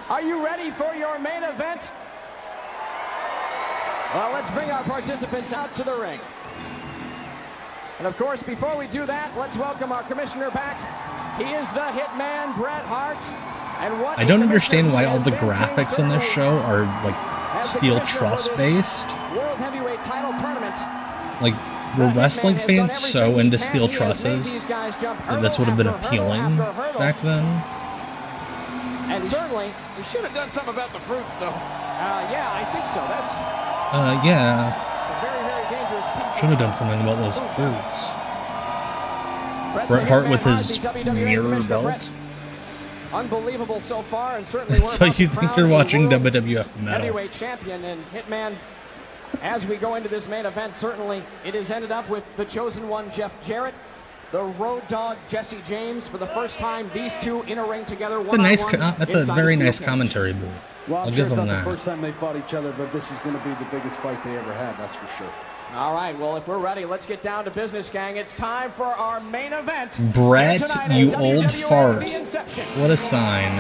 Are you ready for your main event? Well, let's bring our participants out to the ring. And of course, before we do that, let's welcome our commissioner back. He is the Hitman, Bret Hart. And what I don't understand why all the graphics in this show are like steel truss based. World Heavyweight Title Tournament. Like, were wrestling fans so into steel trusses that this would have been appealing back then? And certainly, we should have done something about the fruits, though. Yeah, I think so. That's yeah. a very, very dangerous piece. Should have done something about those fruits. Bret Hart with his mirror belt. Unbelievable so far, and certainly So you think you're watching WWF Metal. Heavyweight champion and Hitman. As we go into this main event, certainly it has ended up with the chosen one, Jeff Jarrett, the Road Dogg, Jesse James. For the first time, these two in a ring together. That's a very nice commentary booth. Well, I'll give them that. that. The first time they fought each other, but this is going to be the biggest fight they ever had. That's for sure. All right, well, if we're ready, let's get down to business, gang. It's time for our main event. Bret, you old WWF, fart. the Inception. What a sign.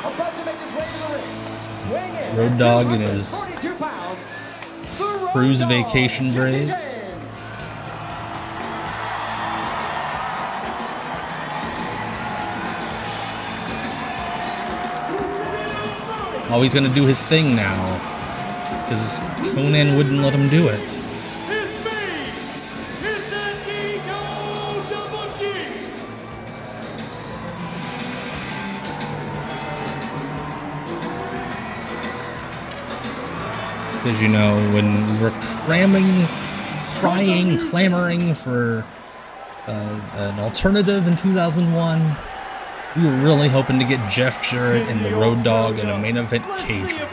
About to make his way to the ring. Weighing in Road at Dogg in his 242 pounds, the Road cruise Dogg, vacation Jesse braids. James. Oh, he's gonna do his thing now. Because Conan wouldn't let him do it. It's me! It's that Ego Double G! Because, you know, when we're clamoring for an alternative in 2001, we were really hoping to get Jeff Jarrett and the Road Dogg in a main event cage match.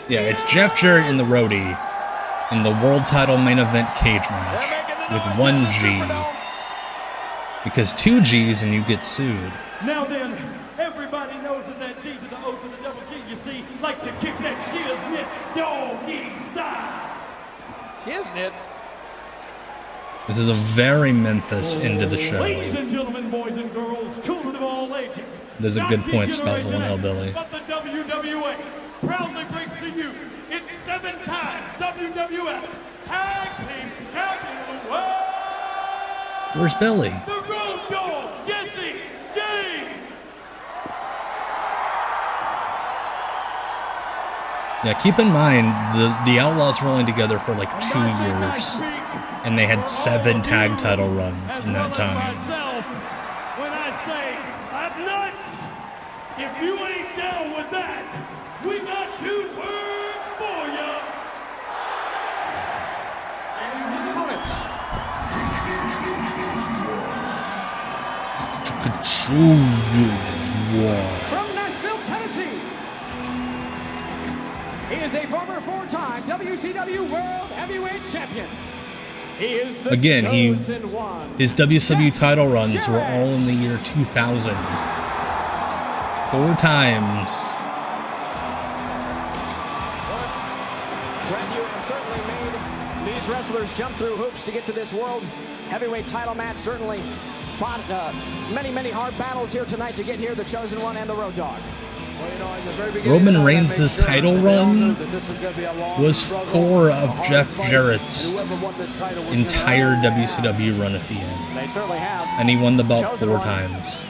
Yeah, it's Jeff Jarrett and the Roadie in the world title main event cage match with 1 G. Because 2 G's and you get sued. Now then, everybody knows that that D to the O to the double G, you see, likes to kick that shiznit doggy style. Shiznit? This is a very Memphis end to the show. Ladies and gentlemen, boys and girls, children of all ages. There's a good point, Scuffle and Hillbilly. But the WWA proudly brings to you its 7-time WWF Tag Team Champion of the World. Where's Billy? The Road Dogg, Jesse James. Yeah, keep in mind, the Outlaws were only together for like 2 years. And they had 7 tag title runs in that time. When I say slap nuts, if you ain't down with that, we got 2 words for you. And his opponents. From Nashville, Tennessee. He is a former 4-time WCW World Heavyweight Champion. He is the Again, chosen one. his WCW title runs were all in the year 2000. 4 times. Brett, you have certainly made these wrestlers jump through hoops to get to this World Heavyweight title match. Certainly fought many, many hard battles here tonight to get here, the chosen one and the Road Dogg. Well, you know, in the very beginning, Roman Reigns' title run was 4 of Jeff Jarrett's entire WCW run at the end. They certainly have. And he won the belt 4 times.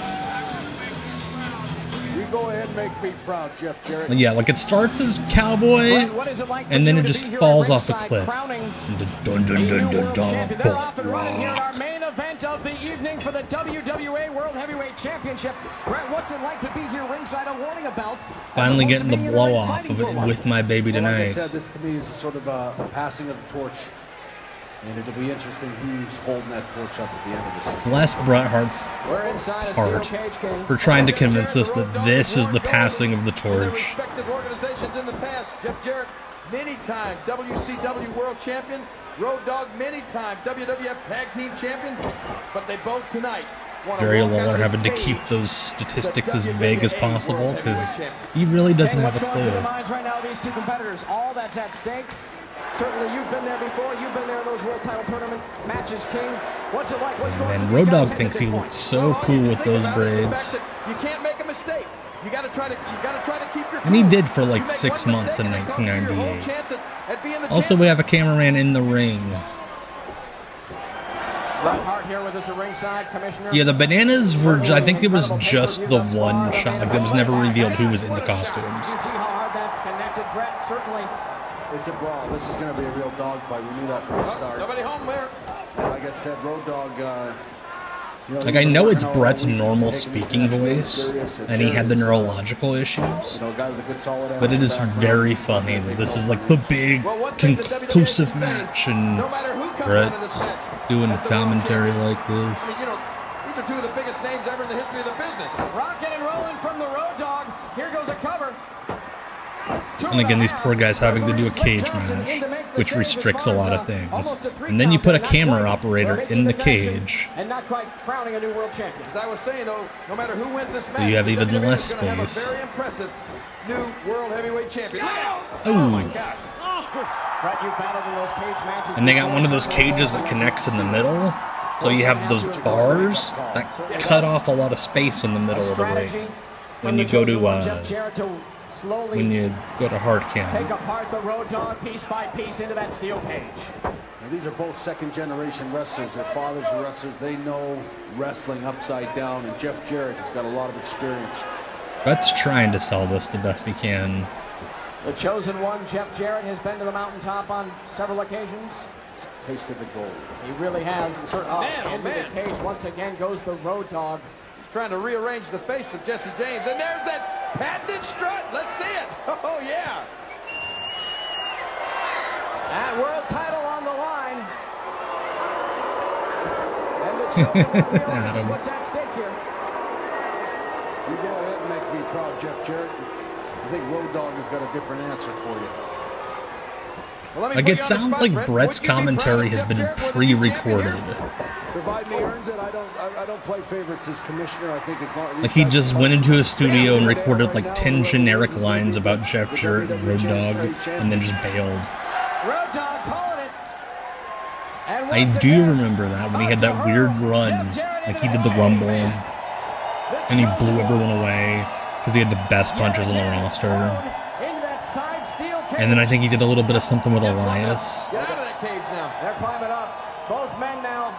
You go ahead and make me proud, Jeff Jarrett. Yeah, like it starts as Cowboy, What is it like and then it just falls off a ringside cliff. crowning Into dun dun dun dun dun. They're off and running here in our main event of the evening for the WWA World Heavyweight Championship. Brett, what's it like to be here ringside awarding a belt? Finally getting the blow off of it with my baby Well, like I tonight. said, this to me is a sort of a passing of the torch. And it'll be interesting who's holding that torch up at the end of this. Bless Bret Hart's We're inside a steel heart cage, King. for trying to convince us that this is the passing of the torch. Respected organizations in the past. Jeff Jarrett, many-time WCW World Champion. Road Dogg, many-time WWF Tag Team Champion. But they both tonight want to Jerry walk out Lawler of having to this keep cage those statistics the as vague as WWA possible World because Heavyweight he really doesn't King, have a what's going through the clue. minds right now of these two competitors? All that's at stake. Certainly, you've been there before. You've been there in those world title tournament matches, King. What's it like? What's going on? And Road Dogg thinks he looks so cool with those braids. You can't make a mistake. You got to try to keep your. And he did for like 6 months in 1998. Also, we have a cameraman in the ring. Yeah, the bananas were, I think it was just the one shot. Like, it was never revealed who was in the costumes. It's a brawl. This is going to be a real dog fight. We knew that from the start. Nobody home there. Like I said, Road Dogg. Like, I know it's Brett's normal speaking voice, and he had the neurological issues, but it is very funny that this is like the big conclusive match, and Brett's doing commentary like this. These are two of the biggest names ever in the history of the business. Rocking and rolling from the Road Dogg. Here goes a cover. And again, these poor guys having to do a cage match, which restricts a lot of things. And then you put a camera operator in the cage. And not quite crowning a new world champion. As I was saying, though, no matter who wins this match, You have even WWE less is gonna have a space. very impressive new world heavyweight champion. Look out! Ooh. Oh my gosh! Brett, you battled in those cage matches. And they got one of those cages that connects in the middle. So you have those bars that cut off a lot of space in the middle of the ring. When you go to hard cam. Take apart the Road Dogg piece by piece into that steel cage. Now, these are both second-generation wrestlers. Their fathers were wrestlers. They know wrestling upside down, and Jeff Jarrett has got a lot of experience. Brett's trying to sell this the best he can. The chosen one, Jeff Jarrett, has been to the mountaintop on several occasions. Tasted the gold. He really has. Into the cage once again goes the Road Dogg. He's trying to rearrange the face of Jesse James, and there's that patented strut. Let's see it. Oh yeah. And world title on the line. And the children will realize what's at stake here. You go ahead and make me proud, Jeff Jarrett. I think Road Dogg has got a different answer for you. Well, Like, it sounds like Brett's commentary has been pre-recorded. Provide me earns it. I don't play favorites as commissioner. I think it's not. Like, he just went into a studio and recorded like 10 generic lines about Jeff Jarrett and Road Dogg, and then just bailed. Road Dogg calling it. And I do remember that when he had that weird run, like he did the Rumble, and he blew everyone away because he had the best punches on the roster. And then I think he did a little bit of something with Elias. Get out of that cage now. They're climbing up. Both men now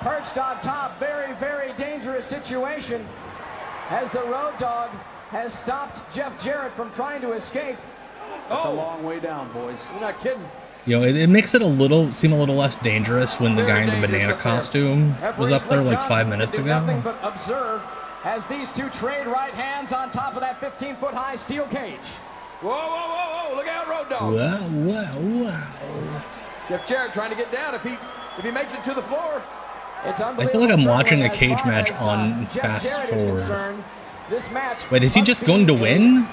perched on top. Very, very dangerous situation as the Road Dogg has stopped Jeff Jarrett from trying to escape. That's a long way down, boys. You're not kidding. You know, it makes it seem a little less dangerous when the guy in the banana costume was up there like 5 minutes ago. Nothing but observe as these two trade right hands on top of that 15-foot high steel cage. Whoa, whoa, whoa, whoa! Look out, Road Dogg. Wow, wow, wow. Jeff Jarrett trying to get down. If he makes it to the floor, it's I feel like I'm watching a cage match on fast forward. Wait, is he just going to win?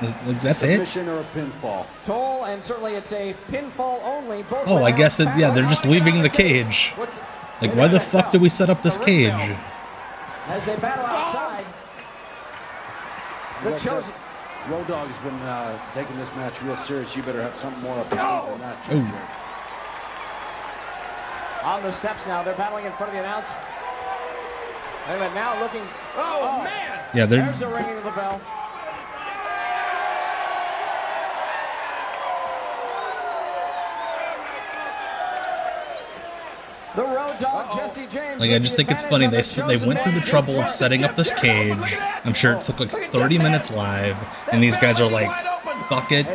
That's it? Submission or a pinfall? Toll, and certainly it's a pinfall only. Oh, I guess yeah, they're just leaving the cage. Like, why the fuck did we set up this cage? As they battle outside, the chosen. Road Dogg has been taking this match real serious. You better have something more up his sleeve than that. Ooh. On the steps now, they're battling in front of the announce. And now looking. Oh man! Yeah, there's the ringing of the bell. The Road Dogg, Jesse James. Like, I just think it's funny. They went through the trouble of setting up this cage. I'm sure it took like 30 minutes live, and these guys are like, "Fuck it,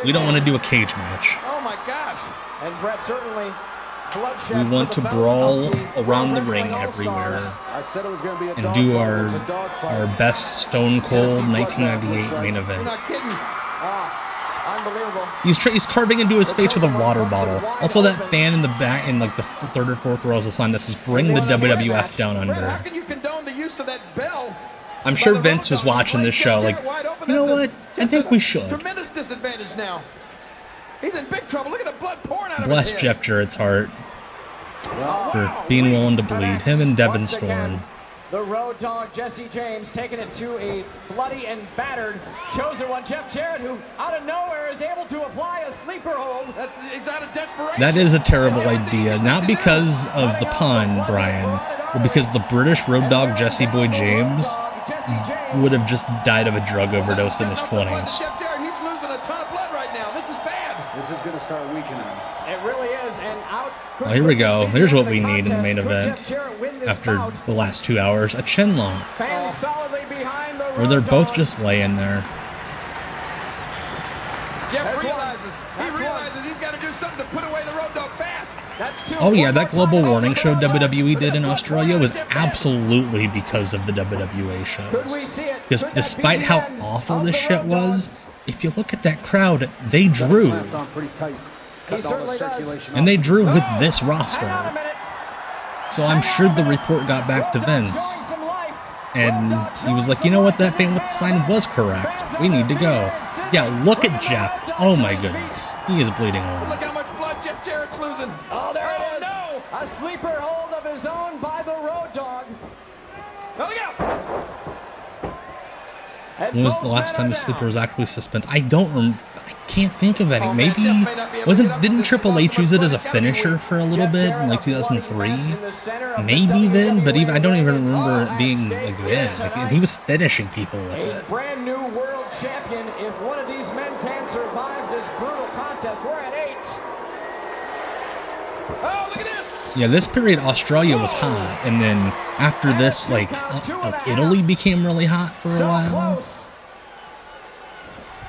we don't want to do a cage match. Oh my gosh!" And Brett certainly. We want to brawl around the ring everywhere and do our best Stone Cold 1998 main event." You're not kidding. Unbelievable. He's carving into his face with a water bottle. Also, that fan in the back, in like the third or fourth row, is a sign that says "Bring the WWF down under." How can you condone the use of that bell? I'm sure Vince was watching this show like, you know what? I think we should. Tremendous disadvantage now. He's in big trouble. Look at the blood pouring out of Bless his head. Jeff Jarrett's heart for being willing to bleed. Him and Devin Storm. The Road Dogg, Jesse James, taking it to a bloody and battered Chosen One, Jeff Jarrett, who out of nowhere is able to apply a sleeper hold. Is out of desperation. That is a terrible idea. Not because of the pun, Brian, but because the British Road Dogg Jesse Boy James would have just died of a drug overdose in his 20s. Jeff Jarrett, he's losing a ton of blood right now. This is bad. This is going to start weakening. It really is, and out. Well, here we go. Here's what we need in the main event. After the last 2 hours, a chin lock. Where they're both just laying there. Jeff realizes he's got to do something to put away the Road Dogg fast. Oh yeah, that global warning show WWE did in Australia was absolutely because of the WWA shows. Because despite how awful this shit was, if you look at that crowd, they drew. And they drew with this roster. So I'm sure the report got back to Vince. And he was like, you know what, that fan with the sign was correct. We need to go. Yeah, look at Jeff. Oh my goodness. He is bleeding a lot. Look how much blood Jeff Jarrett's losing. Oh, there it is. No. A sleeper hold of his own by the Road Dogg. Oh, look out. When was the last time the sleeper was actually suspended? I can't think of any. Maybe didn't Triple H use it as a finisher for a little bit in like 2003? Maybe then, but I don't even remember it being like then. Like, he was finishing people with it. A brand new world champion. If one of these men can survive this brutal contest, we're at 8. Oh, look at this. Yeah, this period Australia was hot, and then after this, like Italy became really hot for a while.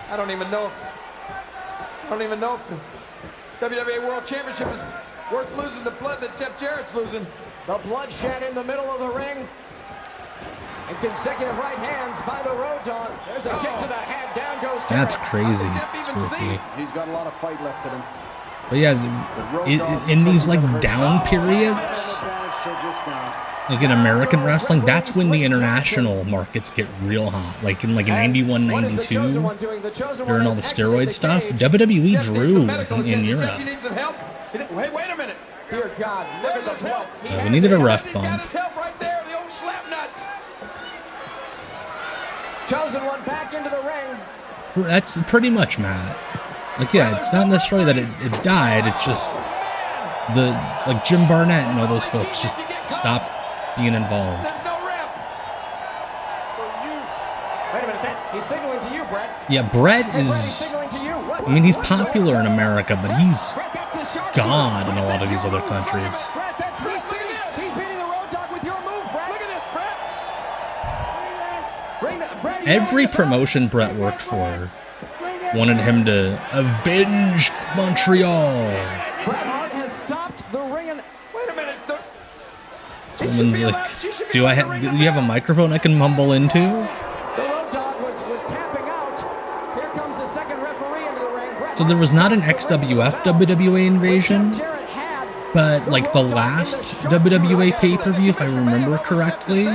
I don't even know if the WWE World Championship is worth losing the blood that Jeff Jarrett's losing. The bloodshed in the middle of the ring. And consecutive right hands by the Road Dogg. There's a kick to the head. Down goes Jarrett. That's crazy. Spooky. He's got a lot of fight left in him. But yeah, in these like down periods, like in American wrestling, that's when the international markets get real hot. Like in 91, 92, during all the steroid stuff, WWE drew in Europe. Hey, wait a minute. Dear God, look at this help. Yeah, we needed a ref bump. Help right there, the old slap nuts. Chosen One back into the ring. That's pretty much, Matt. Like, yeah, it's not necessarily that it died, it's just like Jim Barnett and all those folks just stopped being involved. There's no ref. Wait a minute, he's signaling to you, Brett. Yeah, Brett is, I mean, he's popular in America, but he's God in a lot of these other countries. He's beating the Road Dogg with your move, Brett. Look at this, Brett. Every promotion Brett worked for wanted him to avenge Montreal. Bret Hart has stopped the ring and Wait a minute. Someone's like, do you have a microphone I can mumble into? The Road Dogg was tapping out. Here comes the second referee into the ring. So there was not an XWF WWA invasion, but like the last WWA pay-per-view, if I remember correctly,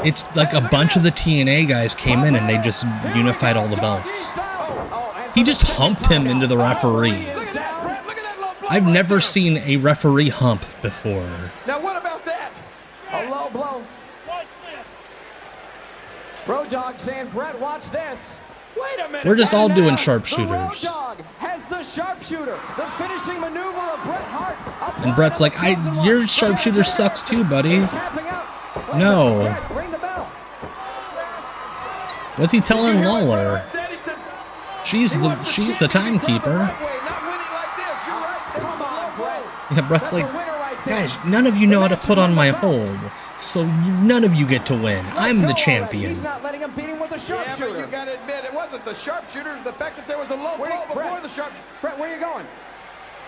it's like a bunch of the TNA guys came in and they just unified all the belts. He just humped him into the referee. I've never seen a referee hump before. Now what about that? A low blow. Road Dogg saying, Brett, watch this. Wait a minute. We're just all doing The sharpshooters. Road Dogg has the sharpshooter. The finishing maneuver of Bret Hart. And Brett's like, your sharpshooter sucks too, buddy. No. Ring the bell. What's he telling Lawler? She's the timekeeper. Yeah, Brett's like, guys, none of you know how to put on my hold, so none of you get to win. I'm the champion. He's not letting him beat him with a sharpshooter. Yeah, but you gotta admit, it wasn't the sharpshooter, the fact that there was a low blow before the sharpshooter. Brett, where are you going?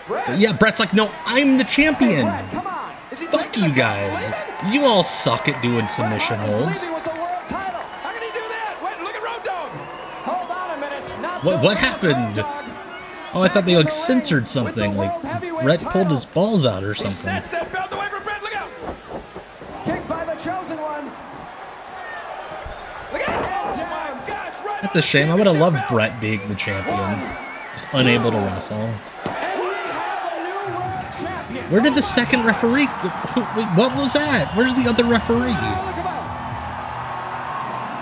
Brett? Yeah, Brett's like, no, I'm the champion. Brett, come on. Fuck you guys. You all suck at doing submission holds. How can he do that? Wait, look at Road Dogg. Hold on a minute. What happened? Oh, I thought they like censored something. Like Brett pulled his balls out or something. Snatch that belt away from Brett. Look out. Kick by the Chosen One. Look out. Oh my gosh, right. That's a shame. I would have loved Brett being the champion. Just unable to wrestle. And we have a new world champion. Where did the second referee? Wait, what was that? Where's the other referee?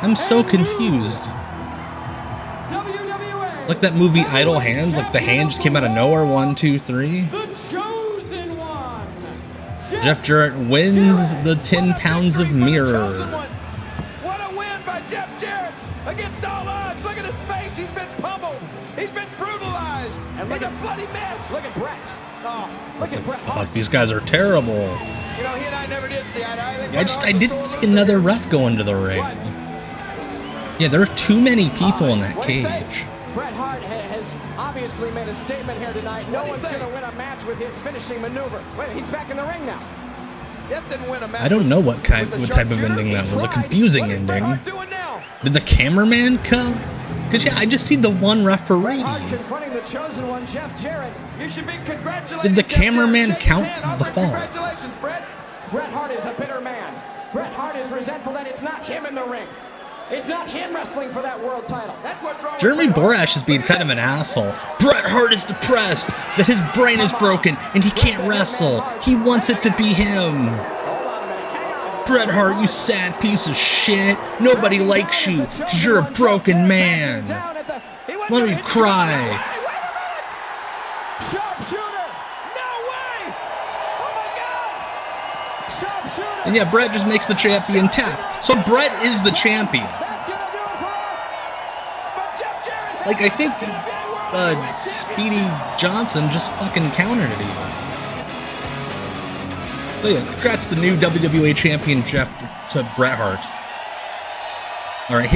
I'm so confused. Like that movie Idle Hands, like the hand just came out of nowhere. 1, 2, 3. The chosen one. Jeff Jarrett wins the 10 pounds of mirror. What a win by Jeff Jarrett against all odds. Look at his face. He's been pummeled. He's been brutalized. And look He's at a bloody mess. Look at Brett. Oh, look It's at like, Brett. fuck, these guys are terrible. You know, he and I never did see eye to eye. I didn't see another ref go into the ring. Yeah, there are too many people in that cage. Bret Hart has obviously made a statement here tonight. No one's going to win a match with his finishing maneuver. Wait, he's back in the ring now. Jeff didn't win a match. I don't know what type of ending that was. A confusing ending. Did the cameraman come? Because, yeah, I just see the one referee. Confronting the chosen one, Jeff Jarrett. You should be congratulated. Did the cameraman count the fall? Congratulations, Bret. Bret Hart is a bitter man. Bret Hart is resentful that it's not him in the ring. It's not him wrestling for that world title. That's what's wrong. Jeremy Borash is being kind of an asshole. Bret Hart is depressed that his brain is broken and he can't wrestle. He wants it to be him. Bret Hart, you sad piece of shit. Nobody likes you because you're a broken man. Let me cry. Sharpshooter. No way. Oh my God. Sharpshooter. And yeah, Bret just makes the champion tap. So Bret is the champion. That's going to do it for us. But Jeff Jarrett. Like, I think Speedy Johnson just fucking countered it even. But yeah, congrats to new WWE champion Bret Hart. All right, here.